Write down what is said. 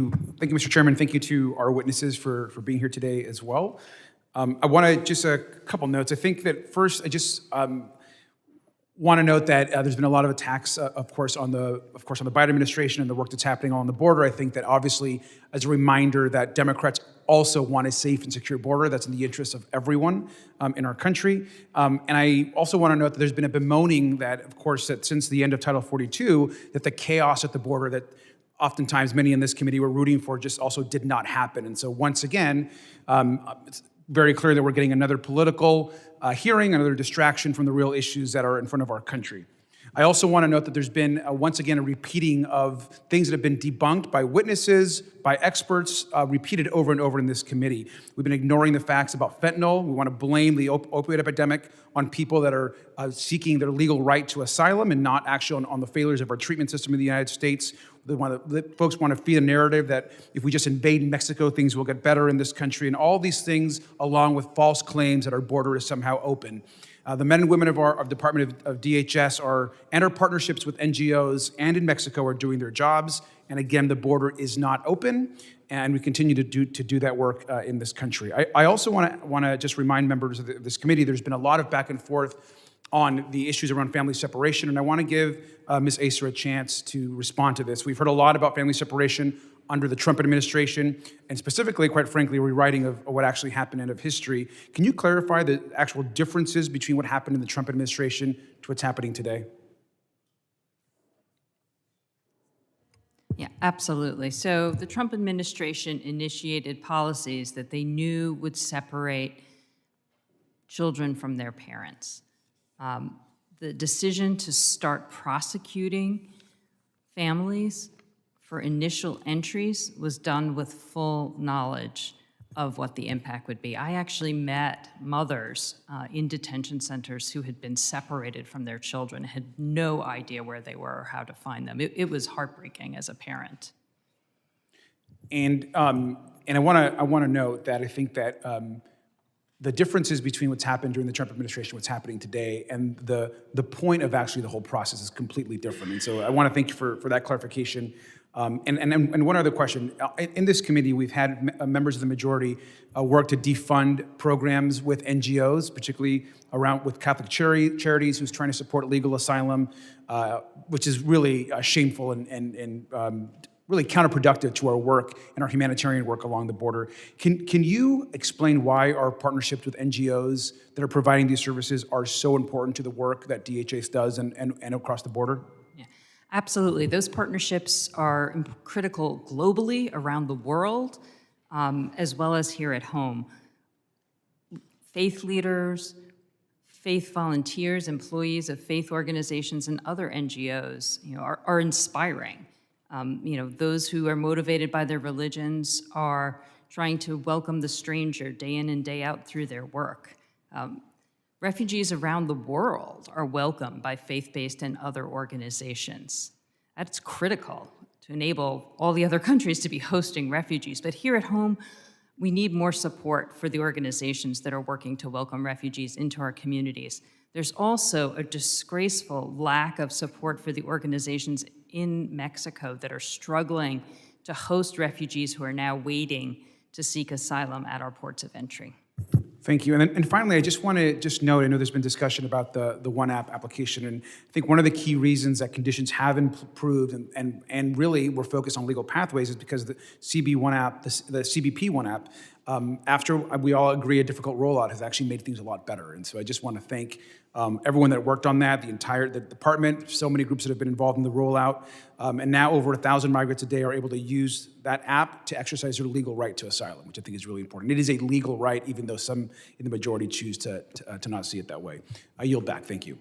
Thank you, Mr. Chairman. Thank you to our witnesses for being here today as well. I want to just a couple notes. I think that first, I just want to note that there's been a lot of attacks, of course, on the Biden administration and the work that's happening on the border. I think that obviously, as a reminder, that Democrats also want a safe and secure border. That's in the interest of everyone in our country. And I also want to note that there's been a bemoaning that, of course, that since the end of Title 42, that the chaos at the border that oftentimes many in this committee were rooting for just also did not happen. And so once again, it's very clear that we're getting another political hearing, another distraction from the real issues that are in front of our country. I also want to note that there's been, once again, a repeating of things that have been debunked by witnesses, by experts, repeated over and over in this committee. We've been ignoring the facts about fentanyl. We want to blame the opioid epidemic on people that are seeking their legal right to asylum and not actually on the failures of our treatment system in the United States. Folks want to feed a narrative that if we just invade Mexico, things will get better in this country, and all these things, along with false claims that our border is somehow open. The men and women of our Department of DHS and our partnerships with NGOs and in Mexico are doing their jobs. And again, the border is not open, and we continue to do that work in this country. I also want to just remind members of this committee, there's been a lot of back and forth on the issues around family separation, and I want to give Ms. Acer a chance to respond to this. We've heard a lot about family separation under the Trump administration, and specifically, quite frankly, a rewriting of what actually happened and of history. Can you clarify the actual differences between what happened in the Trump administration to what's happening today? Yeah, absolutely. So the Trump administration initiated policies that they knew would separate children from their parents. The decision to start prosecuting families for initial entries was done with full knowledge of what the impact would be. I actually met mothers in detention centers who had been separated from their children, had no idea where they were or how to find them. It was heartbreaking as a parent. And I want to note that I think that the differences between what's happened during the Trump administration, what's happening today, and the point of actually the whole process is completely different. And so I want to thank you for that clarification. And one other question. In this committee, we've had members of the majority work to defund programs with NGOs, particularly around with Catholic charities who's trying to support legal asylum, which is really shameful and really counterproductive to our work and our humanitarian work along the border. Can you explain why our partnerships with NGOs that are providing these services are so important to the work that DHS does and across the border? Yeah, absolutely. Those partnerships are critical globally around the world, as well as here at home. Faith leaders, faith volunteers, employees of faith organizations, and other NGOs, are inspiring. Those who are motivated by their religions are trying to welcome the stranger day in and day out through their work. Refugees around the world are welcomed by faith-based and other organizations. That's critical to enable all the other countries to be hosting refugees. But here at home, we need more support for the organizations that are working to welcome refugees into our communities. There's also a disgraceful lack of support for the organizations in Mexico that are struggling to host refugees who are now waiting to seek asylum at our ports of entry. Thank you. And finally, I just want to note, I know there's been discussion about the One App application, and I think one of the key reasons that conditions have improved and really we're focused on legal pathways is because the CB One App, the CBP One App, after we all agree a difficult rollout has actually made things a lot better. And so I just want to thank everyone that worked on that, the department, so many groups that have been involved in the rollout. And now over 1,000 migrants a day are able to use that app to exercise their legal right to asylum, which I think is really important. It is a legal right, even though some in the majority choose to not see it that way. I yield back. Thank you.